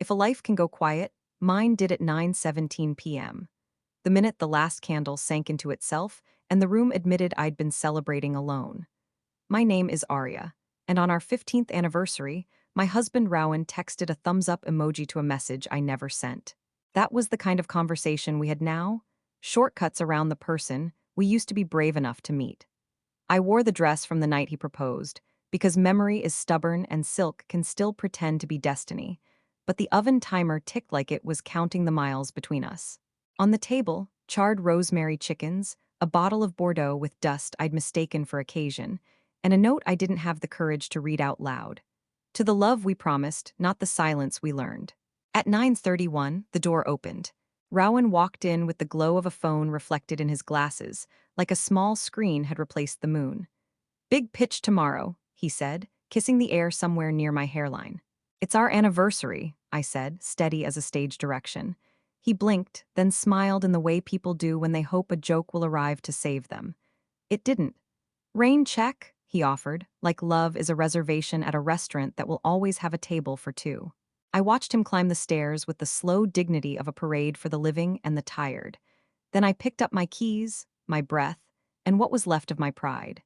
If a life can go quiet, mine did at 9:17 p.m. The minute the last candle sank into itself and the room admitted I'd been celebrating alone. My name is Arya, and on our 15th anniversary, my husband Rowan texted a thumbs up emoji to a message I never sent. That was the kind of conversation we had now, shortcuts around the person we used to be brave enough to meet. I wore the dress from the night he proposed, because memory is stubborn and silk can still pretend to be destiny, but the oven timer ticked like it was counting the miles between us. On the table, charred rosemary chickens, a bottle of Bordeaux with dust I'd mistaken for occasion, and a note I didn't have the courage to read out loud. To the love we promised, not the silence we learned. At 9:31, the door opened. Rowan walked in with the glow of a phone reflected in his glasses, like a small screen had replaced the moon. "Big pitch tomorrow," he said, kissing the air somewhere near my hairline. "It's our anniversary," I said, steady as a stage direction. He blinked, then smiled in the way people do when they hope a joke will arrive to save them. It didn't. "Rain check," he offered, like love is a reservation at a restaurant that will always have a table for two. I watched him climb the stairs with the slow dignity of a parade for the living and the tired. Then I picked up my keys, my breath, and what was left of my pride.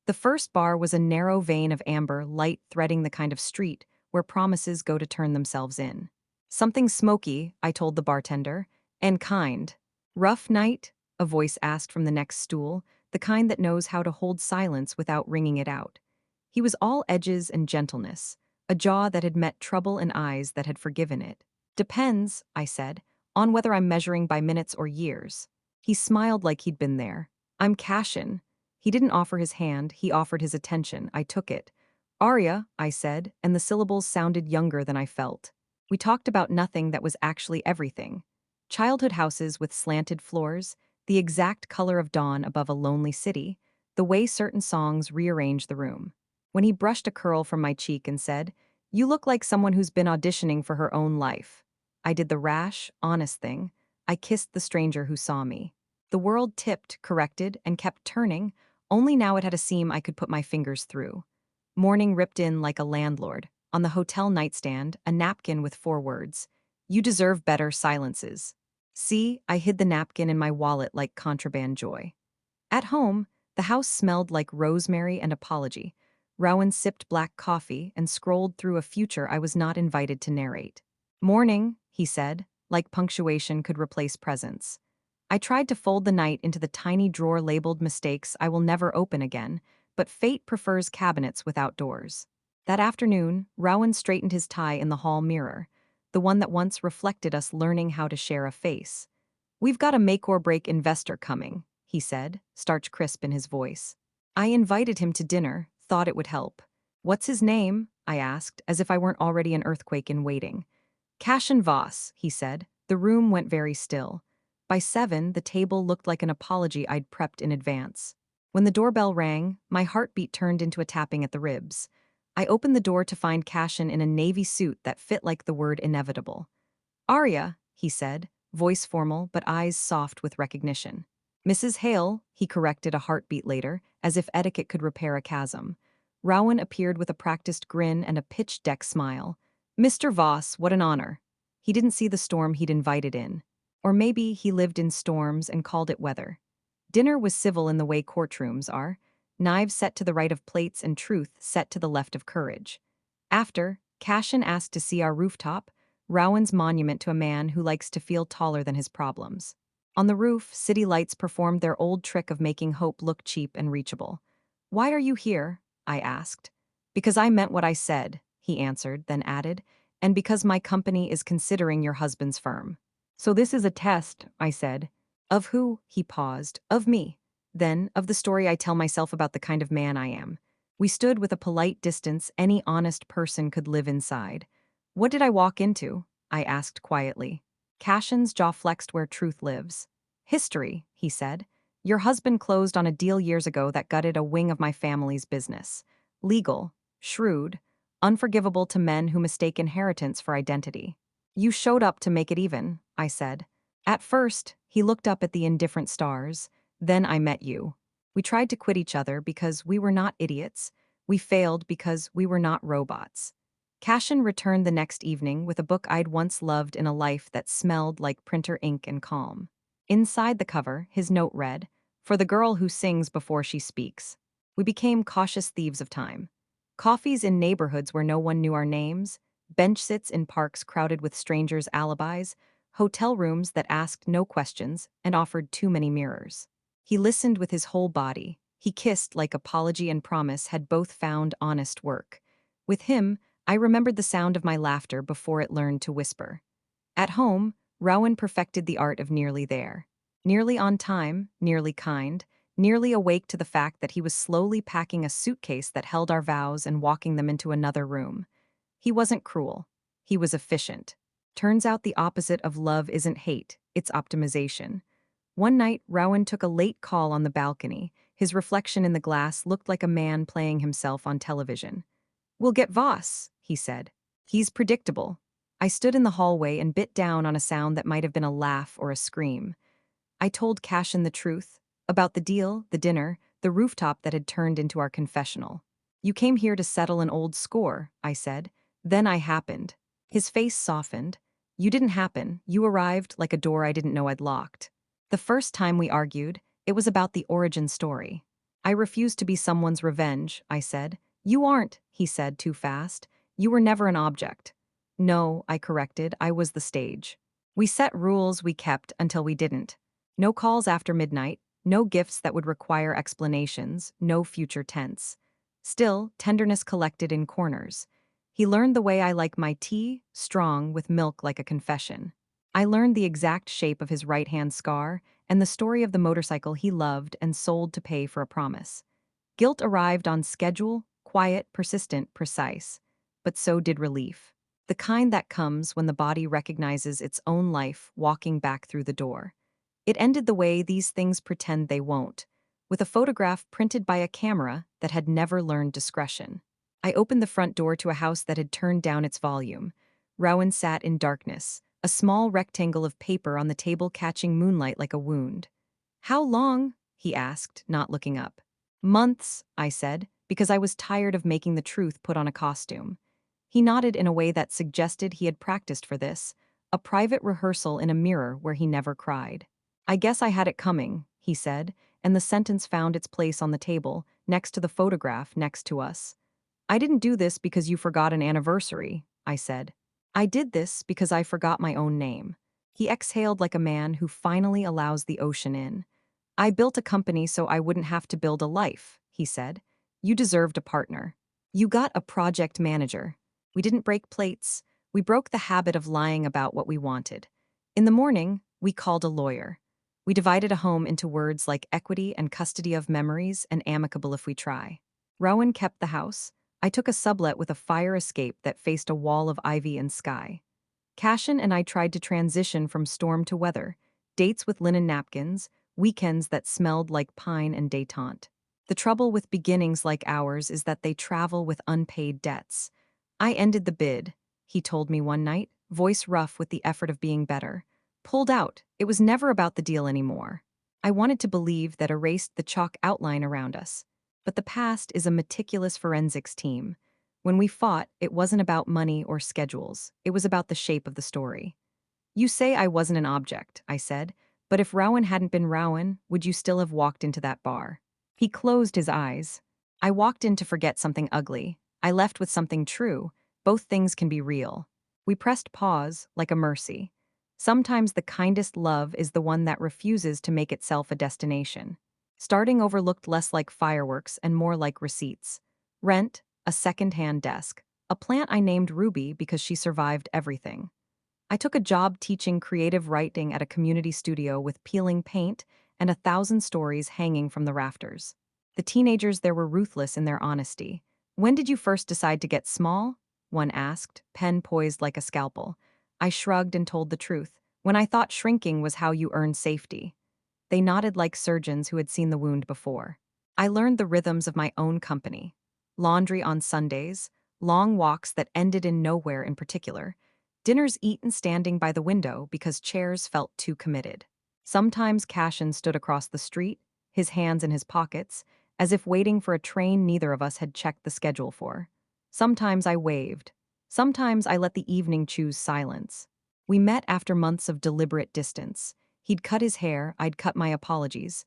The first bar was a narrow vein of amber light threading the kind of street where promises go to turn themselves in. "Something smoky," I told the bartender, "and kind." "Rough night?" a voice asked from the next stool, the kind that knows how to hold silence without wringing it out. He was all edges and gentleness, a jaw that had met trouble and eyes that had forgiven it. "Depends," I said, "on whether I'm measuring by minutes or years." He smiled like he'd been there. "I'm Cashin." He didn't offer his hand, he offered his attention. I took it. "Arya," I said, and the syllables sounded younger than I felt. We talked about nothing that was actually everything. Childhood houses with slanted floors, the exact color of dawn above a lonely city, the way certain songs rearrange the room. When he brushed a curl from my cheek and said, "You look like someone who's been auditioning for her own life," I did the rash, honest thing. I kissed the stranger who saw me. The world tipped, corrected, and kept turning, only now it had a seam I could put my fingers through. Morning ripped in like a landlord. On the hotel nightstand, a napkin with 4 words. "You deserve better silences." See, I hid the napkin in my wallet like contraband joy. At home, the house smelled like rosemary and apology. Rowan sipped black coffee and scrolled through a future I was not invited to narrate. "Morning," he said, like punctuation could replace presence. I tried to fold the night into the tiny drawer labeled mistakes I will never open again, but fate prefers cabinets without doors. That afternoon, Rowan straightened his tie in the hall mirror, the one that once reflected us learning how to share a face. "We've got a make-or-break investor coming," he said, starch crisp in his voice. I invited him to dinner, thought it would help. "What's his name?" I asked, as if I weren't already an earthquake in waiting. "Cashin Voss," he said. The room went very still. By 7, the table looked like an apology I'd prepped in advance. When the doorbell rang, my heartbeat turned into a tapping at the ribs. I opened the door to find Cashin in a navy suit that fit like the word inevitable. "Arya," he said, voice formal but eyes soft with recognition. "Mrs. Hale," he corrected a heartbeat later, as if etiquette could repair a chasm. Rowan appeared with a practiced grin and a pitch deck smile. "Mr. Voss, what an honor." He didn't see the storm he'd invited in. Or maybe he lived in storms and called it weather. Dinner was civil in the way courtrooms are, knives set to the right of plates and truth set to the left of courage. After, Cashin asked to see our rooftop, Rowan's monument to a man who likes to feel taller than his problems. On the roof, city lights performed their old trick of making hope look cheap and reachable. "Why are you here?" I asked. "Because I meant what I said," he answered, then added, "and because my company is considering your husband's firm." "So this is a test," I said. "Of who?" He paused. "Of me. Then, of the story I tell myself about the kind of man I am." We stood with a polite distance any honest person could live inside. "What did I walk into?" I asked quietly. Cashin's jaw flexed where truth lives. "History," he said. "Your husband closed on a deal years ago that gutted a wing of my family's business. Legal, shrewd, unforgivable to men who mistake inheritance for identity. You showed up to make it even," I said. At first, he looked up at the indifferent stars. "Then I met you. We tried to quit each other because we were not idiots. We failed because we were not robots." Cashin returned the next evening with a book I'd once loved in a life that smelled like printer ink and calm. Inside the cover, his note read, "For the girl who sings before she speaks." We became cautious thieves of time. Coffees in neighborhoods where no one knew our names, bench sits in parks crowded with strangers' alibis, hotel rooms that asked no questions and offered too many mirrors. He listened with his whole body. He kissed like apology and promise had both found honest work. With him, I remembered the sound of my laughter before it learned to whisper. At home, Rowan perfected the art of nearly there. Nearly on time, nearly kind, nearly awake to the fact that he was slowly packing a suitcase that held our vows and walking them into another room. He wasn't cruel. He was efficient. Turns out the opposite of love isn't hate, it's optimization. One night, Rowan took a late call on the balcony. His reflection in the glass looked like a man playing himself on television. "We'll get Voss," he said. "He's predictable." I stood in the hallway and bit down on a sound that might have been a laugh or a scream. I told Cashin the truth about the deal, the dinner, the rooftop that had turned into our confessional. "You came here to settle an old score," I said. "Then I happened." His face softened. "You didn't happen. You arrived like a door I didn't know I'd locked." The first time we argued, it was about the origin story. "I refuse to be someone's revenge," I said. "You aren't," he said too fast. "You were never an object." "No," I corrected, "I was the stage." We set rules we kept until we didn't. No calls after midnight, no gifts that would require explanations, no future tense. Still, tenderness collected in corners. He learned the way I like my tea, strong, with milk like a confession. I learned the exact shape of his right-hand scar and the story of the motorcycle he loved and sold to pay for a promise. Guilt arrived on schedule, quiet, persistent, precise. But so did relief. The kind that comes when the body recognizes its own life walking back through the door. It ended the way these things pretend they won't, with a photograph printed by a camera that had never learned discretion. I opened the front door to a house that had turned down its volume. Rowan sat in darkness, a small rectangle of paper on the table catching moonlight like a wound. "How long?" he asked, not looking up. "Months," I said, because I was tired of making the truth put on a costume. He nodded in a way that suggested he had practiced for this, a private rehearsal in a mirror where he never cried. "I guess I had it coming," he said, and the sentence found its place on the table, next to the photograph next to us. "I didn't do this because you forgot an anniversary," I said. "I did this because I forgot my own name." He exhaled like a man who finally allows the ocean in. "I built a company so I wouldn't have to build a life," he said. "You deserved a partner. You got a project manager. We didn't break plates. We broke the habit of lying about what we wanted. In the morning, we called a lawyer. We divided a home into words like equity and custody of memories and amicable if we try. Rowan kept the house. I took a sublet with a fire escape that faced a wall of ivy and sky. Cashin and I tried to transition from storm to weather, dates with linen napkins, weekends that smelled like pine and détente. The trouble with beginnings like ours is that they travel with unpaid debts. "I ended the bid," he told me one night, voice rough with the effort of being better. "Pulled out. It was never about the deal anymore." I wanted to believe that erased the chalk outline around us. But the past is a meticulous forensics team. When we fought, it wasn't about money or schedules. It was about the shape of the story. "You say I wasn't an object," I said, "but if Rowan hadn't been Rowan, would you still have walked into that bar?" He closed his eyes. "I walked in to forget something ugly. I left with something true. Both things can be real." We pressed pause, like a mercy. Sometimes the kindest love is the one that refuses to make itself a destination. Starting over looked less like fireworks and more like receipts. Rent, a second-hand desk, a plant I named Ruby because she survived everything. I took a job teaching creative writing at a community studio with peeling paint and 1,000 stories hanging from the rafters. The teenagers there were ruthless in their honesty. "When did you first decide to get small?" one asked, pen poised like a scalpel. I shrugged and told the truth. "When I thought shrinking was how you earned safety." They nodded like surgeons who had seen the wound before. I learned the rhythms of my own company. Laundry on Sundays, long walks that ended in nowhere in particular, dinners eaten standing by the window because chairs felt too committed. Sometimes Cashin stood across the street, his hands in his pockets, as if waiting for a train neither of us had checked the schedule for. Sometimes I waved. Sometimes I let the evening choose silence. We met after months of deliberate distance. He'd cut his hair, I'd cut my apologies.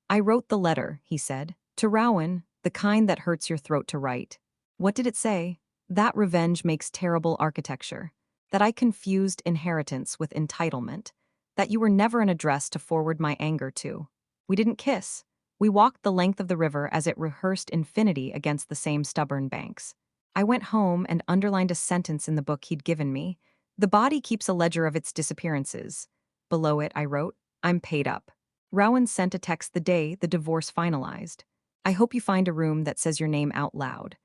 I wrote the letter, he said, to Rowan, the kind that hurts your throat to write. What did it say? That revenge makes terrible architecture. That I confused inheritance with entitlement. That you were never an address to forward my anger to. We didn't kiss. We walked the length of the river as it rehearsed infinity against the same stubborn banks. I went home and underlined a sentence in the book he'd given me. The body keeps a ledger of its disappearances. Below it, I wrote, I'm paid up. Rowan sent a text the day the divorce finalized. I hope you find a room that says your name out loud.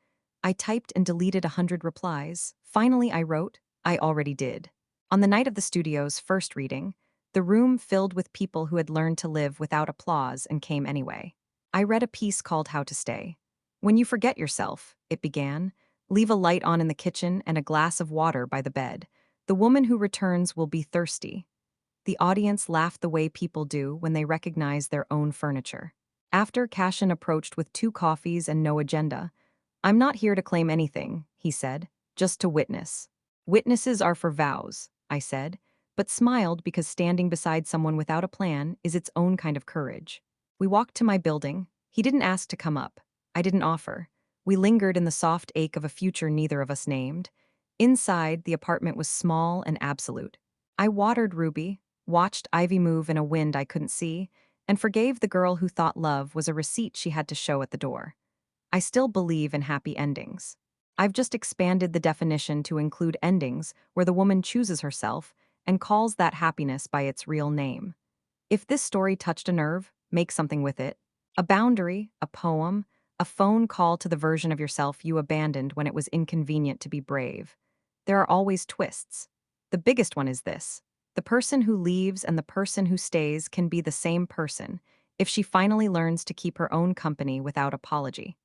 I typed and deleted 100 replies. Finally, I wrote, I already did. On the night of the studio's first reading, the room filled with people who had learned to live without applause and came anyway. I read a piece called How to Stay. When you forget yourself, it began, leave a light on in the kitchen and a glass of water by the bed. The woman who returns will be thirsty. The audience laughed the way people do when they recognize their own furniture. After Cashin approached with 2 coffees and no agenda, I'm not here to claim anything, he said, just to witness. Witnesses are for vows, I said, but smiled because standing beside someone without a plan is its own kind of courage. We walked to my building. He didn't ask to come up. I didn't offer. We lingered in the soft ache of a future neither of us named. Inside, the apartment was small and absolute. I watered Ruby, watched Ivy move in a wind I couldn't see, and forgave the girl who thought love was a receipt she had to show at the door. I still believe in happy endings. I've just expanded the definition to include endings where the woman chooses herself and calls that happiness by its real name. If this story touched a nerve, make something with it. A boundary, a poem, a phone call to the version of yourself you abandoned when it was inconvenient to be brave. There are always twists. The biggest one is this. The person who leaves and the person who stays can be the same person if she finally learns to keep her own company without apology.